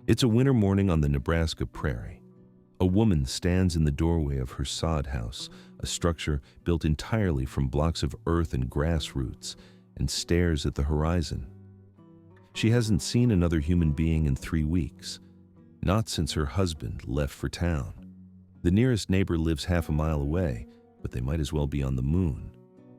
It's a winter morning on the Nebraska prairie. A woman stands in the doorway of her sod house, a structure built entirely from blocks of earth and grass roots, and stares at the horizon. She hasn't seen another human being in 3 weeks, not since her husband left for town. The nearest neighbor lives half a mile away, but they might as well be on the moon.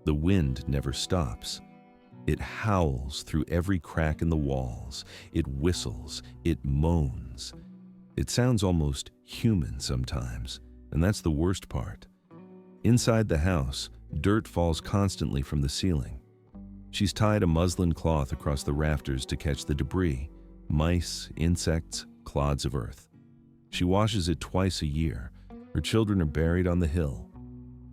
The wind never stops. It howls through every crack in the walls. It whistles. It moans. It sounds almost human sometimes, and that's the worst part. Inside the house, dirt falls constantly from the ceiling. She's tied a muslin cloth across the rafters to catch the debris, mice, insects, clods of earth. She washes it twice a year. Her children are buried on the hill.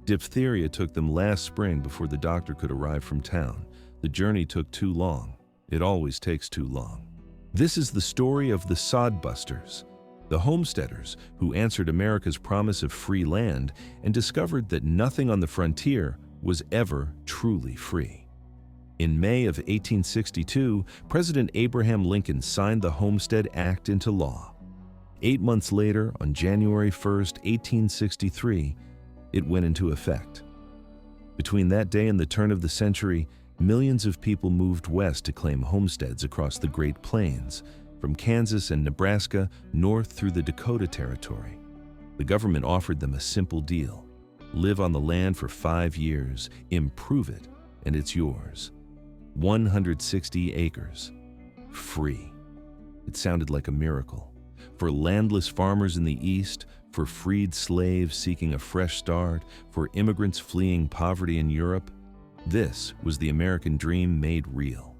Diphtheria took them last spring before the doctor could arrive from town. The journey took too long. It always takes too long. This is the story of the sodbusters, the homesteaders who answered America's promise of free land and discovered that nothing on the frontier was ever truly free. In May of 1862, President Abraham Lincoln signed the Homestead Act into law. 8 months later, on January 1st, 1863, it went into effect. Between that day and the turn of the century, millions of people moved west to claim homesteads across the Great Plains, from Kansas and Nebraska north through the Dakota Territory. The government offered them a simple deal: live on the land for 5 years, improve it, and it's yours. 160 acres. Free. It sounded like a miracle. For landless farmers in the East, for freed slaves seeking a fresh start, for immigrants fleeing poverty in Europe, this was the American dream made real.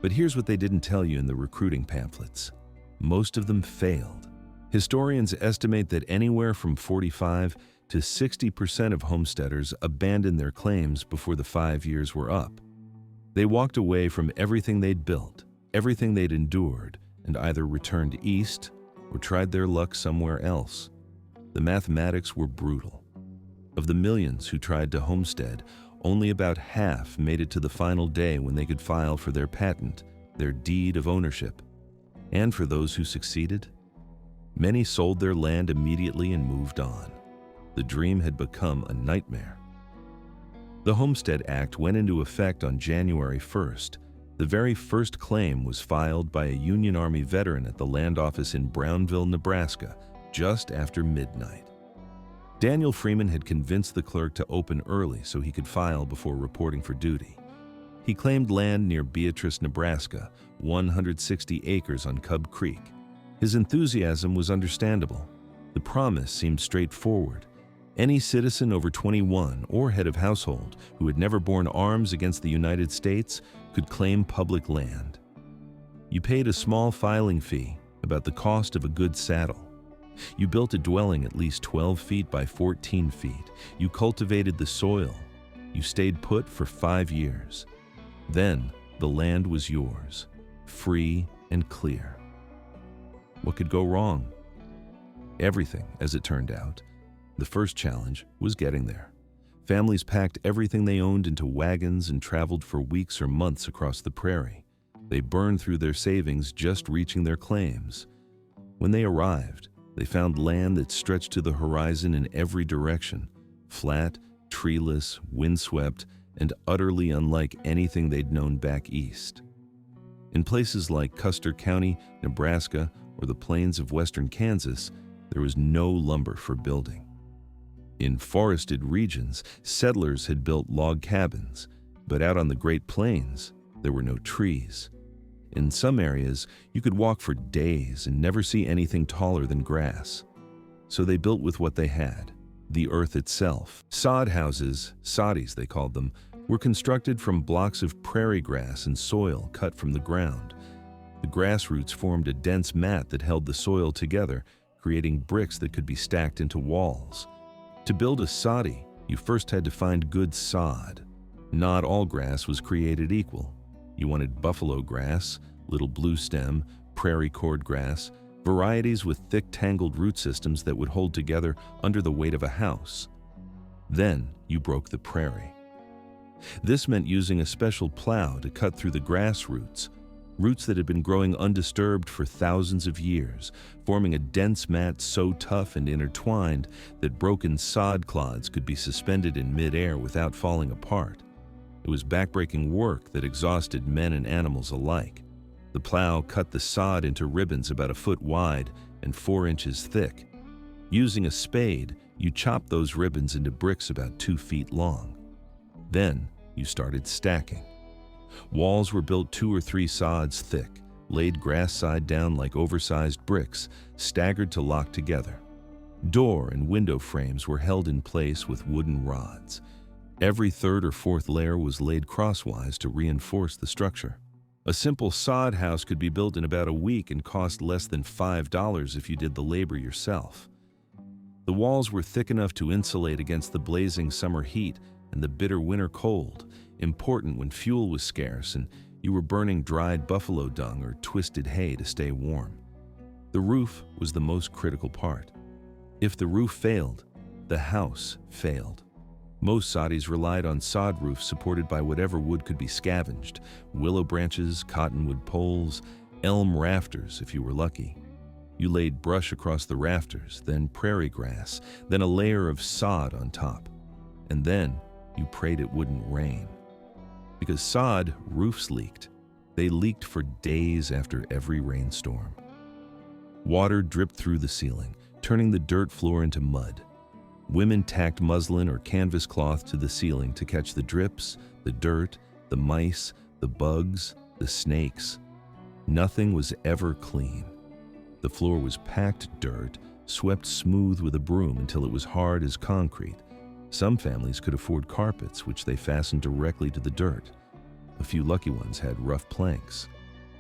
But here's what they didn't tell you in the recruiting pamphlets. Most of them failed. Historians estimate that anywhere from 45 to 60% of homesteaders abandoned their claims before the 5 years were up. They walked away from everything they'd built, everything they'd endured, and either returned east or tried their luck somewhere else. The mathematics were brutal. Of the millions who tried to homestead, only about half made it to the final day when they could file for their patent, their deed of ownership. And for those who succeeded, many sold their land immediately and moved on. The dream had become a nightmare. The Homestead Act went into effect on January 1st. The very first claim was filed by a Union Army veteran at the land office in Brownville, Nebraska, just after midnight. Daniel Freeman had convinced the clerk to open early so he could file before reporting for duty. He claimed land near Beatrice, Nebraska, 160 acres on Cub Creek. His enthusiasm was understandable. The promise seemed straightforward. Any citizen over 21 or head of household who had never borne arms against the United States could claim public land. You paid a small filing fee, about the cost of a good saddle. You built a dwelling at least 12 feet by 14 feet. You cultivated the soil. You stayed put for 5 years. Then the land was yours, free and clear. What could go wrong? Everything, as it turned out. The first challenge was getting there. Families packed everything they owned into wagons and traveled for weeks or months across the prairie. They burned through their savings just reaching their claims. When they arrived, they found land that stretched to the horizon in every direction, flat, treeless, windswept, and utterly unlike anything they'd known back east. In places like Custer County, Nebraska, or the plains of western Kansas, there was no lumber for building. In forested regions, settlers had built log cabins, but out on the Great Plains, there were no trees. In some areas, you could walk for days and never see anything taller than grass. So they built with what they had, the earth itself. Sod houses, soddies they called them, were constructed from blocks of prairie grass and soil cut from the ground. The grass roots formed a dense mat that held the soil together, creating bricks that could be stacked into walls. To build a soddy, you first had to find good sod. Not all grass was created equal. You wanted buffalo grass, little blue stem, prairie cordgrass, varieties with thick tangled root systems that would hold together under the weight of a house. Then you broke the prairie. This meant using a special plow to cut through the grass roots. roots that had been growing undisturbed for thousands of years, forming a dense mat so tough and intertwined that broken sod clods could be suspended in midair without falling apart. It was backbreaking work that exhausted men and animals alike. The plow cut the sod into ribbons about a foot wide and 4 inches thick. Using a spade, you chopped those ribbons into bricks about 2 feet long. Then you started stacking. Walls were built 2 or 3 sods thick, laid grass side down like oversized bricks, staggered to lock together. Door and window frames were held in place with wooden rods. Every 3rd or 4th layer was laid crosswise to reinforce the structure. A simple sod house could be built in about a week and cost less than $5 if you did the labor yourself. The walls were thick enough to insulate against the blazing summer heat and the bitter winter cold, important when fuel was scarce and you were burning dried buffalo dung or twisted hay to stay warm. The roof was the most critical part. If the roof failed, the house failed. Most soddies relied on sod roofs supported by whatever wood could be scavenged: willow branches, cottonwood poles, elm rafters if you were lucky. You laid brush across the rafters, then prairie grass, then a layer of sod on top. And then you prayed it wouldn't rain. Because sod roofs leaked. They leaked for days after every rainstorm. Water dripped through the ceiling, turning the dirt floor into mud. Women tacked muslin or canvas cloth to the ceiling to catch the drips, the dirt, the mice, the bugs, the snakes. Nothing was ever clean. The floor was packed dirt, swept smooth with a broom until it was hard as concrete. Some families could afford carpets, which they fastened directly to the dirt. A few lucky ones had rough planks.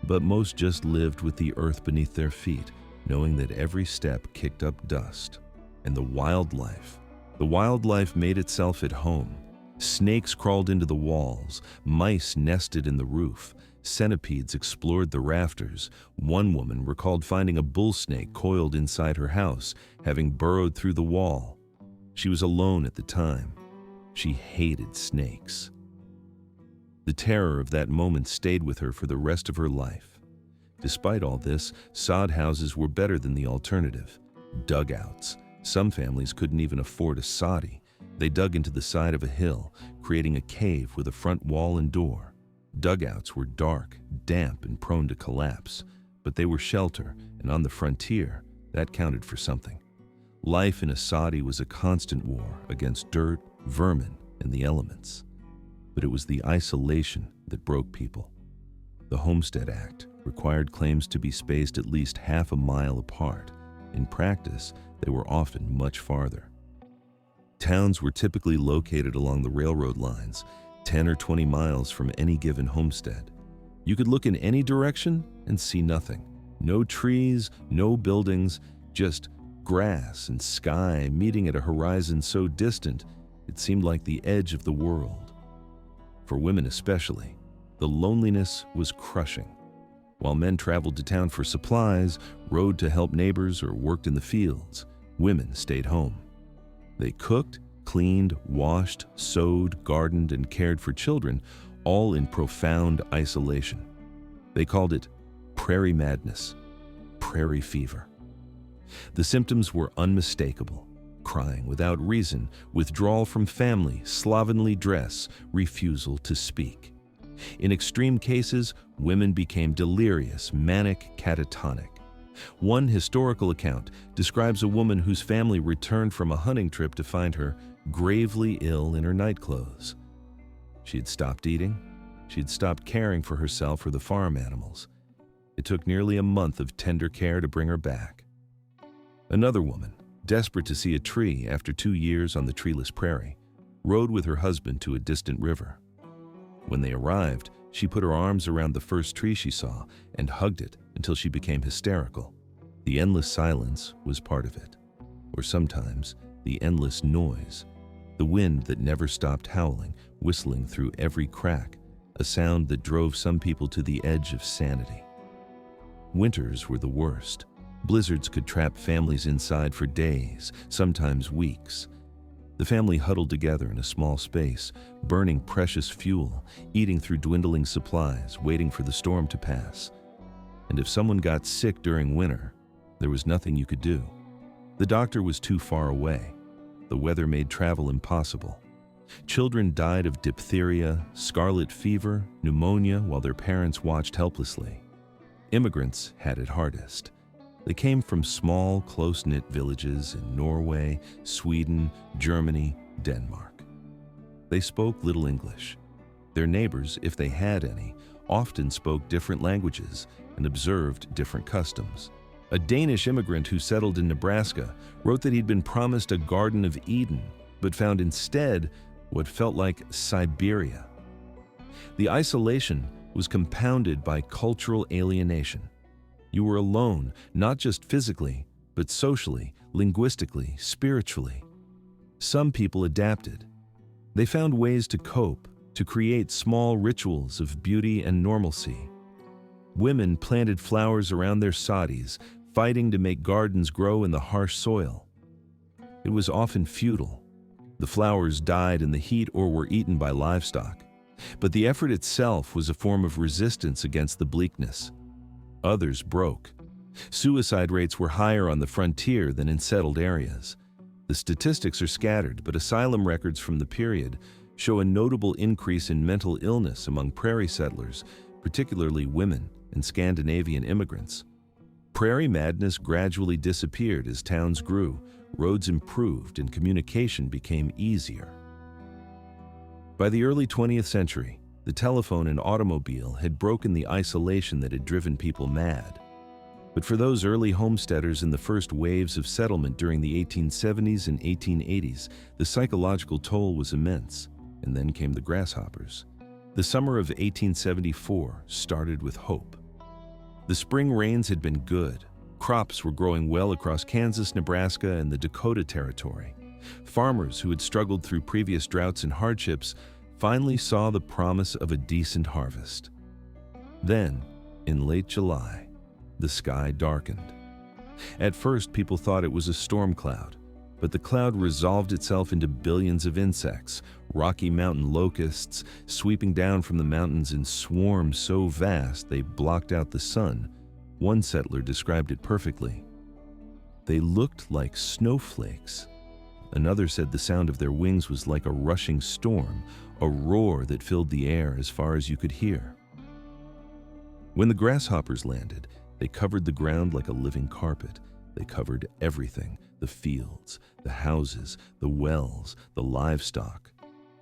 But most just lived with the earth beneath their feet, knowing that every step kicked up dust. And the wildlife made itself at home. Snakes crawled into the walls, mice nested in the roof, centipedes explored the rafters. One woman recalled finding a bull snake coiled inside her house, having burrowed through the wall. She was alone at the time. She hated snakes. The terror of that moment stayed with her for the rest of her life. Despite all this, sod houses were better than the alternative: dugouts. Some families couldn't even afford a soddy. They dug into the side of a hill, creating a cave with a front wall and door. Dugouts were dark, damp, and prone to collapse, but they were shelter, and on the frontier, that counted for something. Life in a soddy was a constant war against dirt, vermin, and the elements. But it was the isolation that broke people. The Homestead Act required claims to be spaced at least half a mile apart. In practice, they were often much farther. Towns were typically located along the railroad lines, 10 or 20 miles from any given homestead. You could look in any direction and see nothing. No trees, no buildings, just grass and sky meeting at a horizon so distant it seemed like the edge of the world. For women especially, the loneliness was crushing. While men traveled to town for supplies, rode to help neighbors, or worked in the fields, women stayed home. They cooked, cleaned, washed, sewed, gardened, and cared for children, all in profound isolation. They called it prairie madness, prairie fever. The symptoms were unmistakable: crying without reason, withdrawal from family, slovenly dress, refusal to speak. In extreme cases, women became delirious, manic, catatonic. One historical account describes a woman whose family returned from a hunting trip to find her gravely ill in her nightclothes. She had stopped eating. She had stopped caring for herself or the farm animals. It took nearly a month of tender care to bring her back. Another woman, desperate to see a tree after 2 years on the treeless prairie, rode with her husband to a distant river. When they arrived, she put her arms around the first tree she saw and hugged it until she became hysterical. The endless silence was part of it. Or sometimes, the endless noise. The wind that never stopped howling, whistling through every crack, a sound that drove some people to the edge of sanity. Winters were the worst. Blizzards could trap families inside for days, sometimes weeks. The family huddled together in a small space, burning precious fuel, eating through dwindling supplies, waiting for the storm to pass. And if someone got sick during winter, there was nothing you could do. The doctor was too far away. The weather made travel impossible. Children died of diphtheria, scarlet fever, pneumonia while their parents watched helplessly. Immigrants had it hardest. They came from small, close-knit villages in Norway, Sweden, Germany, Denmark. They spoke little English. Their neighbors, if they had any, often spoke different languages and observed different customs. A Danish immigrant who settled in Nebraska wrote that he'd been promised a Garden of Eden, but found instead what felt like Siberia. The isolation was compounded by cultural alienation. You were alone, not just physically, but socially, linguistically, spiritually. Some people adapted. They found ways to cope, to create small rituals of beauty and normalcy. Women planted flowers around their sadis, fighting to make gardens grow in the harsh soil. It was often futile. The flowers died in the heat or were eaten by livestock. But the effort itself was a form of resistance against the bleakness. Others broke. Suicide rates were higher on the frontier than in settled areas. The statistics are scattered, but asylum records from the period show a notable increase in mental illness among prairie settlers, particularly women and Scandinavian immigrants. Prairie madness gradually disappeared as towns grew, roads improved, and communication became easier. By the early 20th century, the telephone and automobile had broken the isolation that had driven people mad. But for those early homesteaders in the first waves of settlement during the 1870s and 1880s, the psychological toll was immense, and then came the grasshoppers. The summer of 1874 started with hope. The spring rains had been good. Crops were growing well across Kansas, Nebraska, and the Dakota Territory. Farmers who had struggled through previous droughts and hardships finally saw the promise of a decent harvest. Then, in late July, the sky darkened. At first, people thought it was a storm cloud, but the cloud resolved itself into billions of insects, Rocky Mountain locusts, sweeping down from the mountains in swarms so vast they blocked out the sun. One settler described it perfectly. They looked like snowflakes. Another said the sound of their wings was like a rushing storm, a roar that filled the air as far as you could hear. When the grasshoppers landed, they covered the ground like a living carpet. They covered everything, the fields, the houses, the wells, the livestock.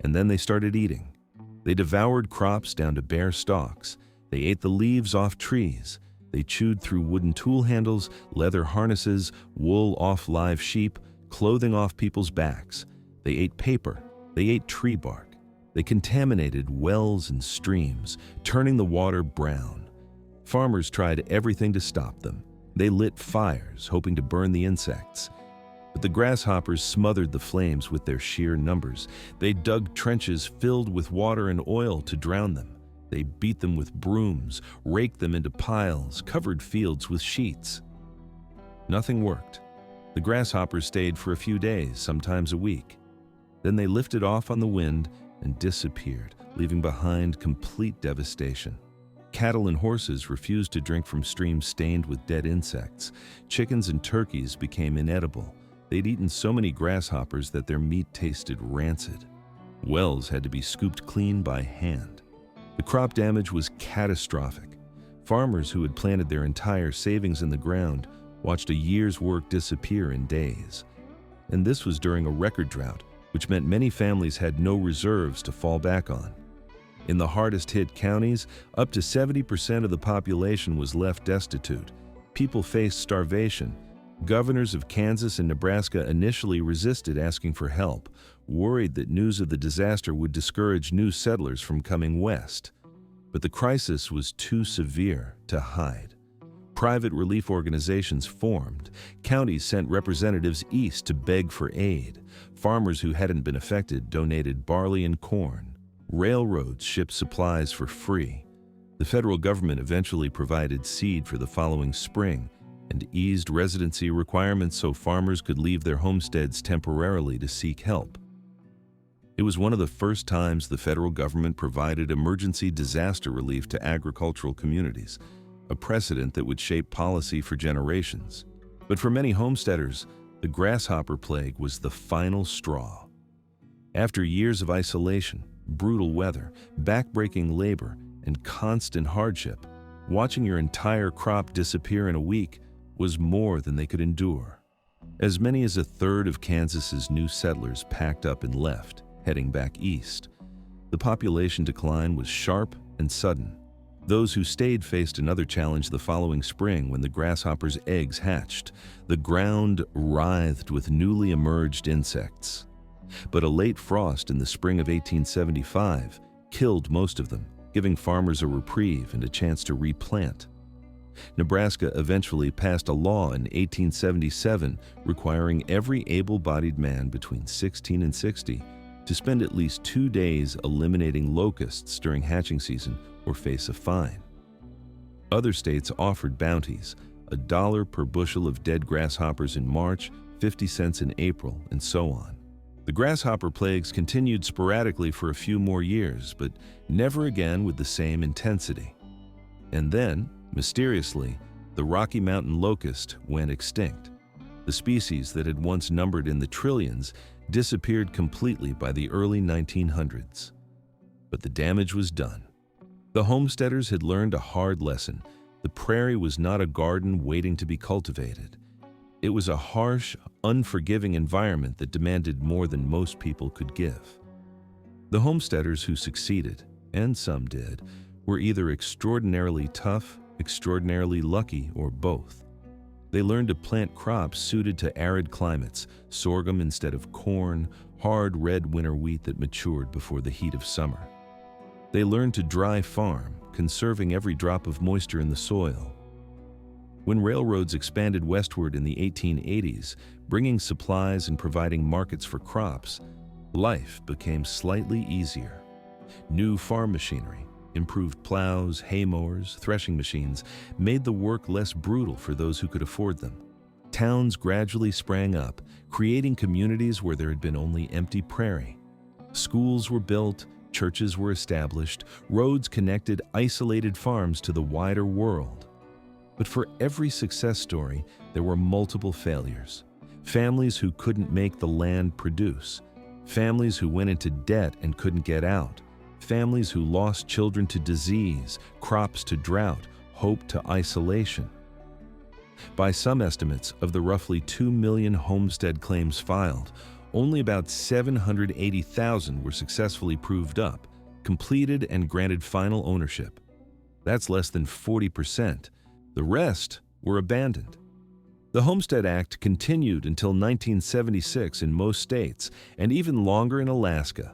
And then they started eating. They devoured crops down to bare stalks. They ate the leaves off trees. They chewed through wooden tool handles, leather harnesses, wool off live sheep, clothing off people's backs. They ate paper. They ate tree bark. They contaminated wells and streams, turning the water brown. Farmers tried everything to stop them. They lit fires, hoping to burn the insects. But the grasshoppers smothered the flames with their sheer numbers. They dug trenches filled with water and oil to drown them. They beat them with brooms, raked them into piles, covered fields with sheets. Nothing worked. The grasshoppers stayed for a few days, sometimes a week. Then they lifted off on the wind and disappeared, leaving behind complete devastation. Cattle and horses refused to drink from streams stained with dead insects. Chickens and turkeys became inedible. They'd eaten so many grasshoppers that their meat tasted rancid. Wells had to be scooped clean by hand. The crop damage was catastrophic. Farmers who had planted their entire savings in the ground watched a year's work disappear in days. And this was during a record drought, which meant many families had no reserves to fall back on. In the hardest-hit counties, up to 70% of the population was left destitute. People faced starvation. Governors of Kansas and Nebraska initially resisted asking for help, worried that news of the disaster would discourage new settlers from coming west. But the crisis was too severe to hide. Private relief organizations formed. Counties sent representatives east to beg for aid. Farmers who hadn't been affected donated barley and corn. Railroads shipped supplies for free. The federal government eventually provided seed for the following spring and eased residency requirements so farmers could leave their homesteads temporarily to seek help. It was one of the first times the federal government provided emergency disaster relief to agricultural communities, a precedent that would shape policy for generations. But for many homesteaders, the grasshopper plague was the final straw. After years of isolation, brutal weather, backbreaking labor, and constant hardship, watching your entire crop disappear in a week was more than they could endure. As many as a third of Kansas's new settlers packed up and left, heading back east. The population decline was sharp and sudden. Those who stayed faced another challenge the following spring when the grasshopper's eggs hatched. The ground writhed with newly emerged insects. But a late frost in the spring of 1875 killed most of them, giving farmers a reprieve and a chance to replant. Nebraska eventually passed a law in 1877 requiring every able-bodied man between 16 and 60 to spend at least 2 days eliminating locusts during hatching season or face a fine. Other states offered bounties, $1 per bushel of dead grasshoppers in March, 50 cents in April, and so on. The grasshopper plagues continued sporadically for a few more years, but never again with the same intensity. And then, mysteriously, the Rocky Mountain locust went extinct. The species that had once numbered in the trillions disappeared completely by the early 1900s. But the damage was done. The homesteaders had learned a hard lesson. The prairie was not a garden waiting to be cultivated. It was a harsh, unforgiving environment that demanded more than most people could give. The homesteaders who succeeded, and some did, were either extraordinarily tough, extraordinarily lucky, or both. They learned to plant crops suited to arid climates, sorghum instead of corn, hard red winter wheat that matured before the heat of summer. They learned to dry farm, conserving every drop of moisture in the soil. When railroads expanded westward in the 1880s, bringing supplies and providing markets for crops, life became slightly easier. New farm machinery, improved plows, hay mowers, threshing machines made the work less brutal for those who could afford them. Towns gradually sprang up, creating communities where there had been only empty prairie. Schools were built, churches were established, roads connected isolated farms to the wider world. But for every success story, there were multiple failures. Families who couldn't make the land produce, families who went into debt and couldn't get out, families who lost children to disease, crops to drought, hope to isolation. By some estimates, of the roughly 2 million homestead claims filed, only about 780,000 were successfully proved up, completed, and granted final ownership. That's less than 40%. The rest were abandoned. The Homestead Act continued until 1976 in most states, and even longer in Alaska.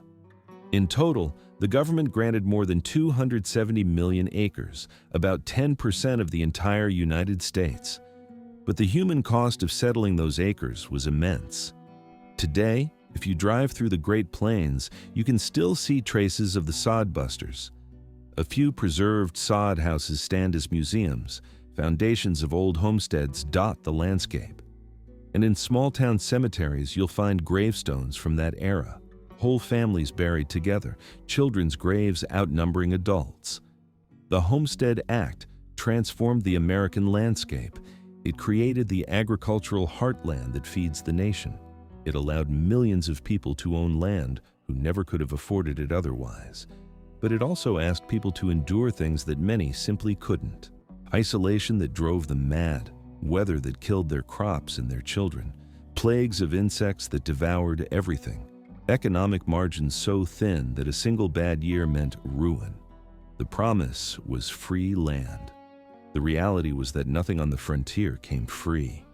In total, the government granted more than 270 million acres, about 10% of the entire United States. But the human cost of settling those acres was immense. Today, if you drive through the Great Plains, you can still see traces of the sod busters. A few preserved sod houses stand as museums. Foundations of old homesteads dot the landscape. And in small-town cemeteries, you'll find gravestones from that era. Whole families buried together, children's graves outnumbering adults. The Homestead Act transformed the American landscape. It created the agricultural heartland that feeds the nation. It allowed millions of people to own land who never could have afforded it otherwise. But it also asked people to endure things that many simply couldn't. Isolation that drove them mad, weather that killed their crops and their children, plagues of insects that devoured everything, economic margins so thin that a single bad year meant ruin. The promise was free land. The reality was that nothing on the frontier came free.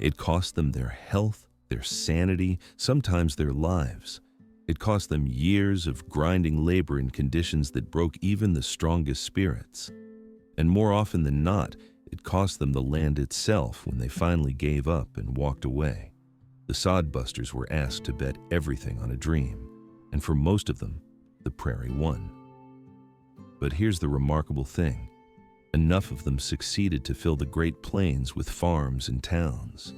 It cost them their health, their sanity, sometimes their lives. It cost them years of grinding labor in conditions that broke even the strongest spirits. And more often than not, it cost them the land itself when they finally gave up and walked away. The sodbusters were asked to bet everything on a dream, and for most of them, the prairie won. But here's the remarkable thing. Enough of them succeeded to fill the Great Plains with farms and towns.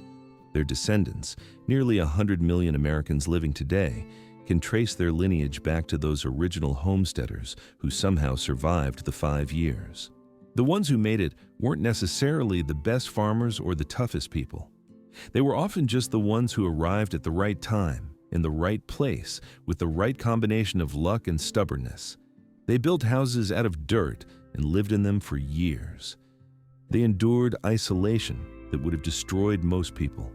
Their descendants, nearly 100 million Americans living today, can trace their lineage back to those original homesteaders who somehow survived the 5 years. The ones who made it weren't necessarily the best farmers or the toughest people. They were often just the ones who arrived at the right time, in the right place, with the right combination of luck and stubbornness. They built houses out of dirt and lived in them for years. They endured isolation that would have destroyed most people.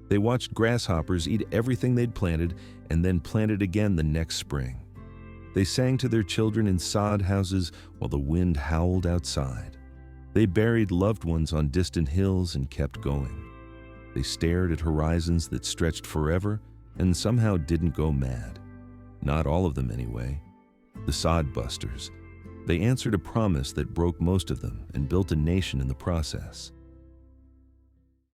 They watched grasshoppers eat everything they'd planted and then planted again the next spring. They sang to their children in sod houses while the wind howled outside. They buried loved ones on distant hills and kept going. They stared at horizons that stretched forever and somehow didn't go mad. Not all of them anyway. The sod busters. They answered a promise that broke most of them and built a nation in the process.